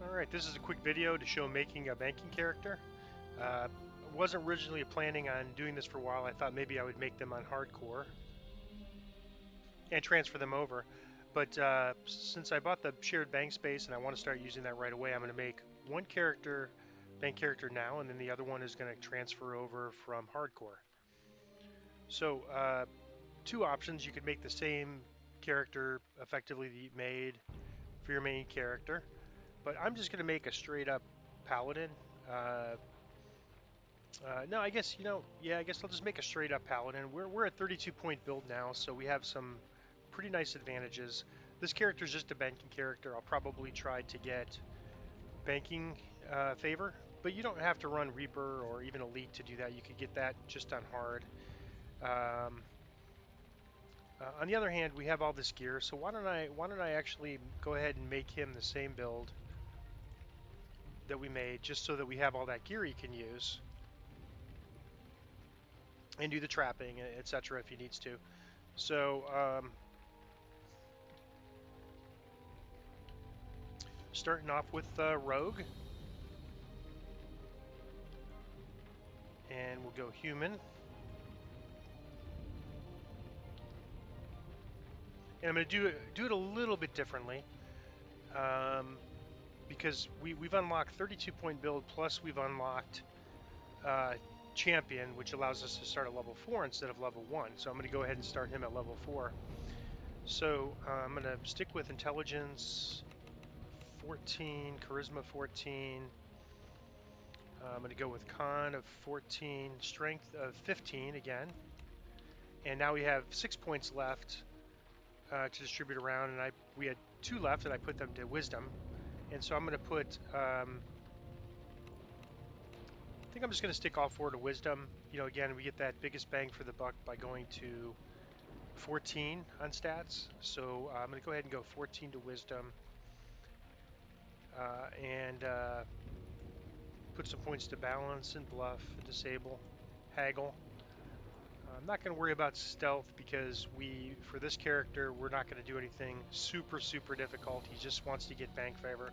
Alright, this is a quick video to show making a banking character. I wasn't originally planning on doing this for a while. I thought maybe I would make them on hardcore and transfer them over. But since I bought the shared bank space and I want to start using that right away, I'm going to make one character, bank character now, and then the other one is going to transfer over from hardcore. So two options. You could make the same character effectively that you made for your main character, but I'm just going to make a straight up paladin. Uh, no, I guess, yeah, I guess I'll just make a straight up paladin. We're at 32 point build now, so we have some pretty nice advantages. This character is just a banking character. I'll probably try to get banking favor, but you don't have to run Reaper or even Elite to do that. You could get that just on hard. Um, on the other hand, we have all this gear, so why don't I actually go ahead and make him the same build that we made, just so that we have all that gear he can use and do the trapping, etc. if he needs to. So starting off with Rogue, and we'll go human. And I'm going to do it a little bit differently, because we've unlocked 32 point build, plus we've unlocked champion, which allows us to start at level 4 instead of level 1. So I'm going to go ahead and start him at level 4. So I'm going to stick with intelligence 14, charisma 14. I'm going to go with con of 14, strength of 15 again. And now we have 6 points left to distribute around, and we had 2 left, and I put them to wisdom. And so I'm going to put, I think I'm just going to stick all 4 to wisdom. Again, we get that biggest bang for the buck by going to 14 on stats. So I'm going to go ahead and go 14 to wisdom, and put some points to balance and bluff, and disable, haggle. I'm not going to worry about stealth because for this character, we're not going to do anything super difficult. He just wants to get bank favor.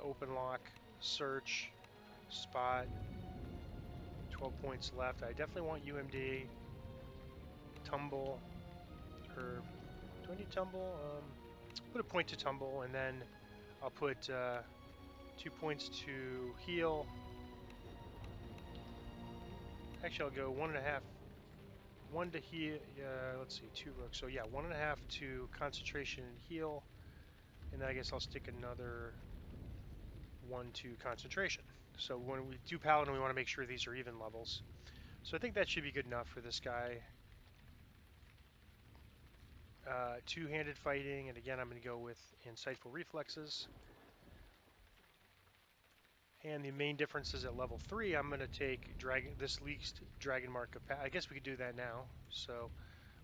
Open lock, search, spot, 12 points left. I definitely want UMD, tumble, or do I need tumble? Put a point to tumble, and then I'll put 2 points to heal. Actually, I'll go 1.5. 1 to heal. Let's see, 2 rooks. So yeah, 1.5 to concentration and heal, and then I guess I'll stick another 1 to concentration. So when we do paladin, we want to make sure these are even levels. So I think that should be good enough for this guy. Two-handed fighting, and again, I'm going to go with insightful reflexes. And the main difference is at level 3, I'm going to take this least dragon mark of I guess we could do that now. So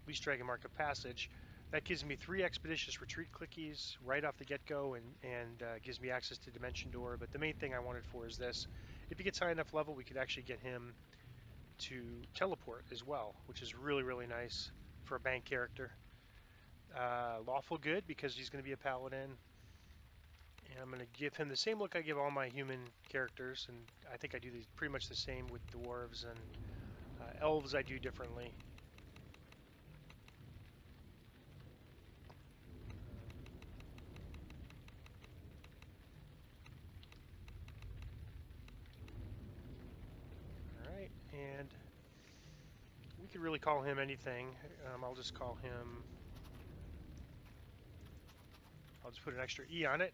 least dragon mark of passage. That gives me 3 expeditious retreat clickies right off the get-go, and gives me access to dimension door. But the main thing I wanted for is this: if he gets high enough level, we could actually get him to teleport as well, which is really nice for a bank character. Lawful good because he's going to be a paladin. And I'm going to give him the same look I give all my human characters, and I think I do these pretty much the same with dwarves, and elves I do differently. Alright, and we could really call him anything. I'll just call him, I'll just put an extra E on it.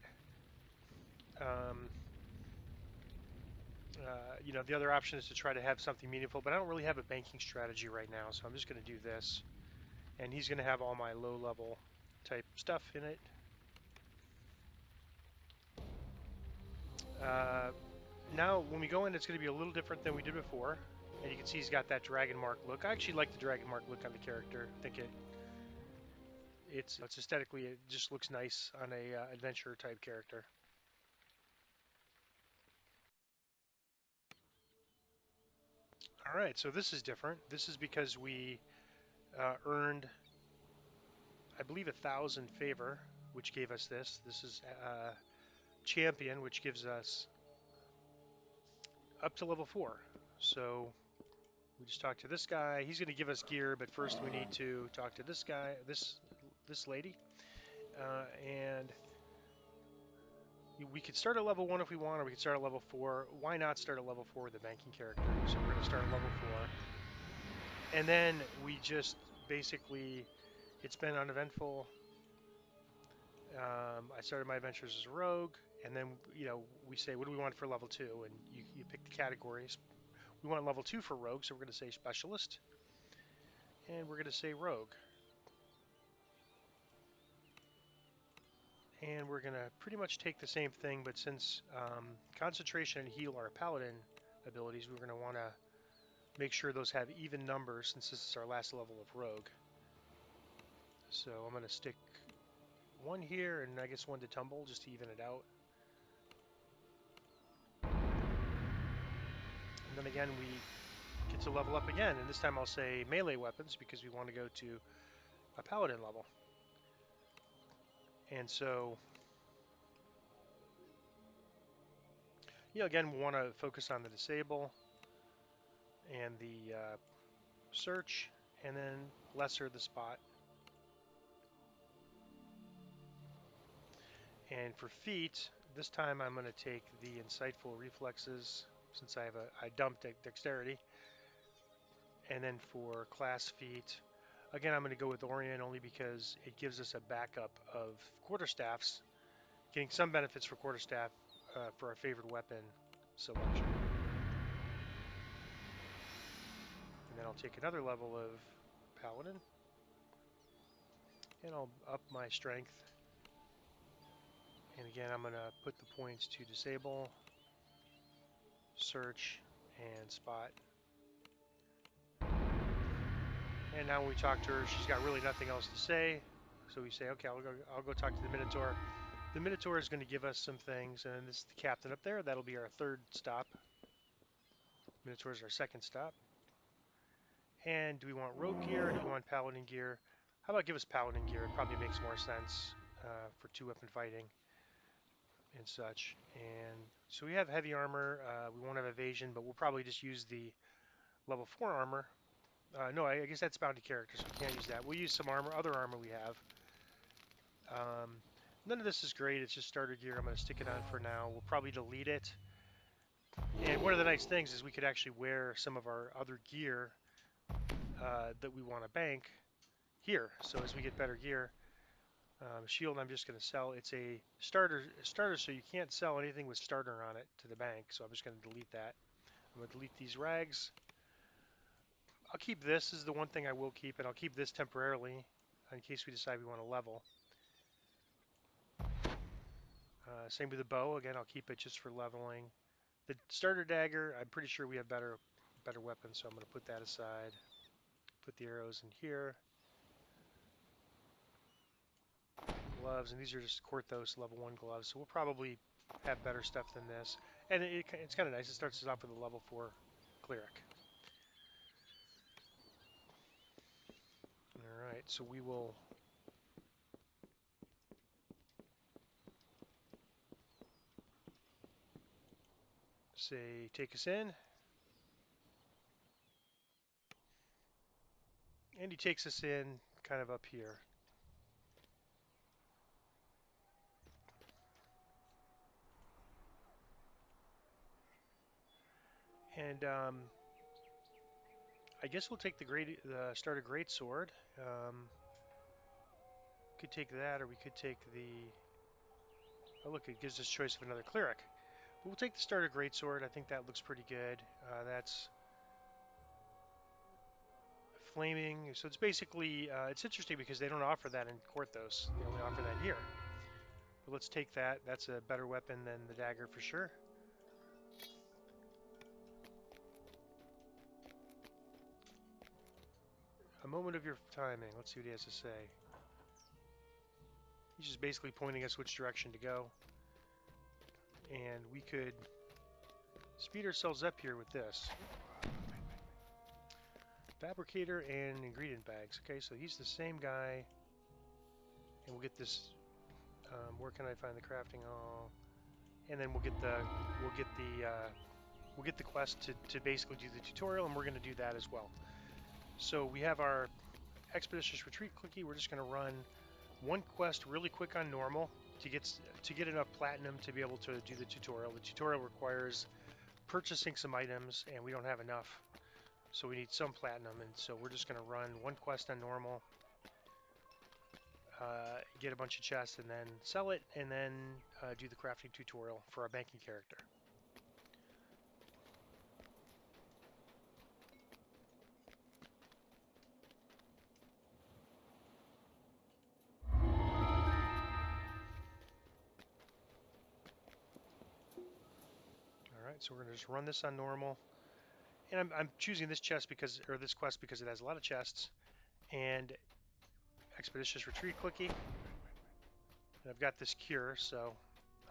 The other option is to try to have something meaningful, but I don't really have a banking strategy right now, so I'm just going to do this. And he's going to have all my low-level type stuff in it. Now, when we go in, it's going to be a little different than we did before. And you can see he's got that dragon mark look. I actually like the dragon mark look on the character. I think it's aesthetically, it just looks nice on a adventure type character. All right, so this is different. This is because we earned, I believe, 1,000 favor, which gave us this. This is champion, which gives us up to level 4. So we just talk to this guy. He's going to give us gear, but first we need to talk to this guy, this lady, and we could start at level 1 if we want, or we could start at level 4. Why not start at level 4 with the banking character? So we're going to start at level 4. And then we just basically, it's been uneventful. I started my adventures as a rogue, and then we say, what do we want for level 2? And you pick the categories. We want level 2 for rogue, so we're going to say specialist, and we're going to say rogue. And we're going to pretty much take the same thing, but since concentration and heal are paladin abilities, we're going to want to make sure those have even numbers since this is our last level of rogue. So I'm going to stick 1 here and I guess 1 to tumble just to even it out. And then again we get to level up again, and this time I'll say melee weapons because we want to go to a paladin level. And so again we want to focus on the disable and the search, and then lesser the spot. And for feat, this time I'm going to take the insightful reflexes since I dumped dexterity. And then for class feat, again I'm going to go with Orient only because it gives us a backup of quarterstaffs, getting some benefits for quarterstaff for our favorite weapon selection. And then I'll take another level of paladin, and I'll up my strength. And again, I'm going to put the points to disable, search, and spot. And now when we talk to her, she's got really nothing else to say. So we say, okay, I'll go talk to the Minotaur. The Minotaur is going to give us some things, and this is the captain up there. That'll be our 3rd stop. Minotaur is our 2nd stop. And do we want rogue gear or do we want paladin gear? How about give us paladin gear? It probably makes more sense for 2-weapon fighting and such. And so we have heavy armor. We won't have evasion, but we'll probably just use the level 4 armor. No, I guess that's bound to character, so we can't use that. We'll use some other armor we have. None of this is great. It's just starter gear. I'm going to stick it on for now. We'll probably delete it. And one of the nice things is we could actually wear some of our other gear that we want to bank here. So as we get better gear, shield I'm just going to sell. It's a starter, so you can't sell anything with starter on it to the bank. So I'm just going to delete that. I'm going to delete these rags. I'll keep this as the one thing I will keep, and I'll keep this temporarily in case we decide we want to level. Same with the bow. Again, I'll keep it just for leveling. The starter dagger, I'm pretty sure we have better weapons, so I'm going to put that aside. Put the arrows in here. Gloves, and these are just Korthos level 1 gloves, so we'll probably have better stuff than this. And it's kind of nice. It starts us off with a level 4 cleric. All right, so we will say take us in. And he takes us in kind of up here. And I guess we'll take the starter great sword. Could take that, or we could take the. Oh, look, it gives us choice of another cleric. But we'll take the starter greatsword. I think that looks pretty good. That's flaming. So it's basically, it's interesting because they don't offer that in Korthos. They only offer that here. But let's take that. That's a better weapon than the dagger for sure. A moment of your timing. Let's see what he has to say. He's just basically pointing us which direction to go. And we could speed ourselves up here with this. Fabricator and ingredient bags. Okay, so he's the same guy. And we'll get this. Where can I find the crafting? Oh, and then we'll get the quest to basically do the tutorial, and we're going to do that as well. So we have our expeditious retreat clicky. We're just going to run one quest really quick on normal to get enough platinum to be able to do the tutorial. The tutorial requires purchasing some items, and we don't have enough, so we need some platinum. And so we're just going to run one quest on normal, get a bunch of chests, and then sell it, and then do the crafting tutorial for our banking character. Alright, so we're going to just run this on normal. And I'm choosing this chest because, or this quest because it has a lot of chests and expeditious retreat clicky. And I've got this cure, so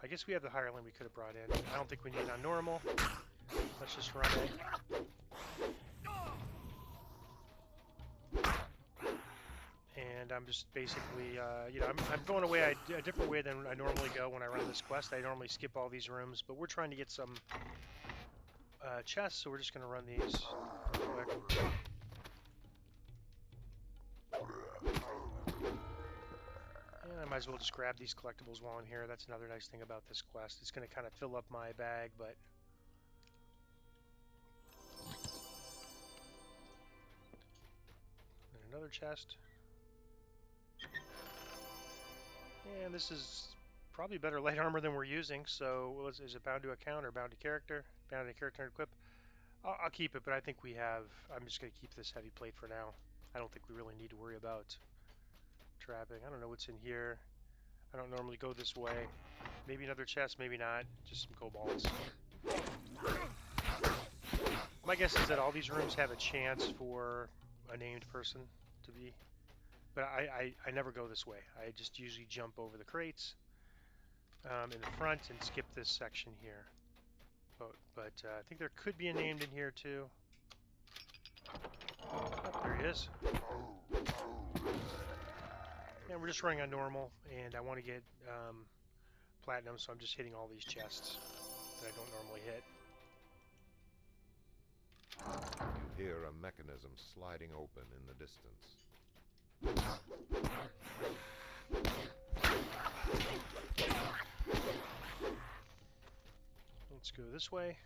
I guess we have the hireling we could have brought in. I don't think we need it on normal. Let's just run it. And I'm just basically, I'm going away a different way than I normally go when I run this quest. I normally skip all these rooms, but we're trying to get some chests, so we're just going to run these real quick. And I might as well just grab these collectibles while I'm here. That's another nice thing about this quest. It's going to kind of fill up my bag, but and another chest. And this is probably better light armor than we're using, so is it bound to account or bound to character? Bound to character and equip? I'll keep it, but I think I'm just going to keep this heavy plate for now. I don't think we really need to worry about trapping. I don't know what's in here. I don't normally go this way. Maybe another chest, maybe not. Just some kobolds. My guess is that all these rooms have a chance for a named person to be, but I never go this way. I just usually jump over the crates in the front and skip this section here. But I think there could be a named in here too. Oh, there he is. And we're just running on normal, and I want to get platinum, so I'm just hitting all these chests that I don't normally hit. You hear a mechanism sliding open in the distance. Let's go this way.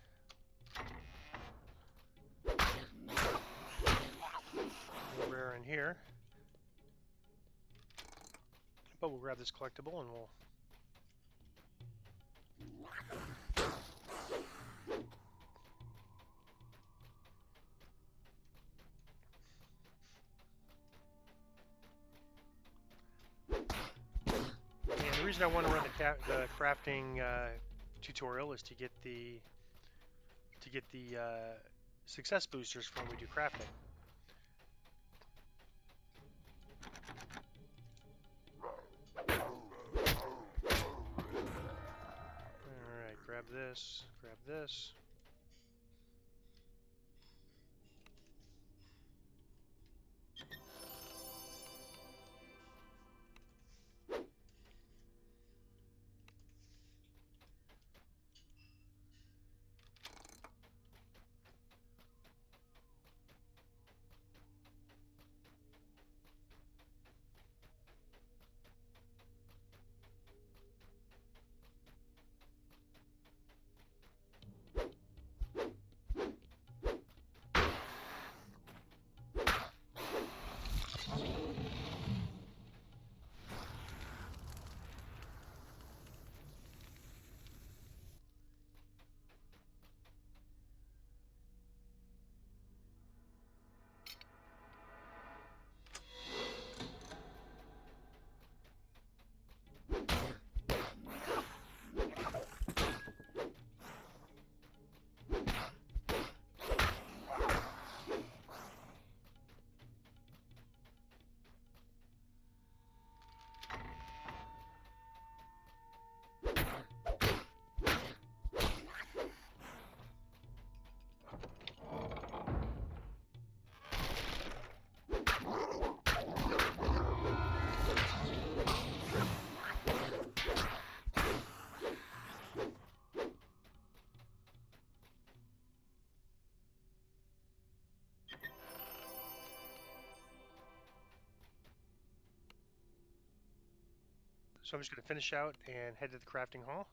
Rare in here. But we'll grab this collectible and we'll... And the reason I want to run the crafting tutorial is to get the success boosters for when we do crafting. Alright, grab this, grab this. So I'm just going to finish out and head to the crafting hall.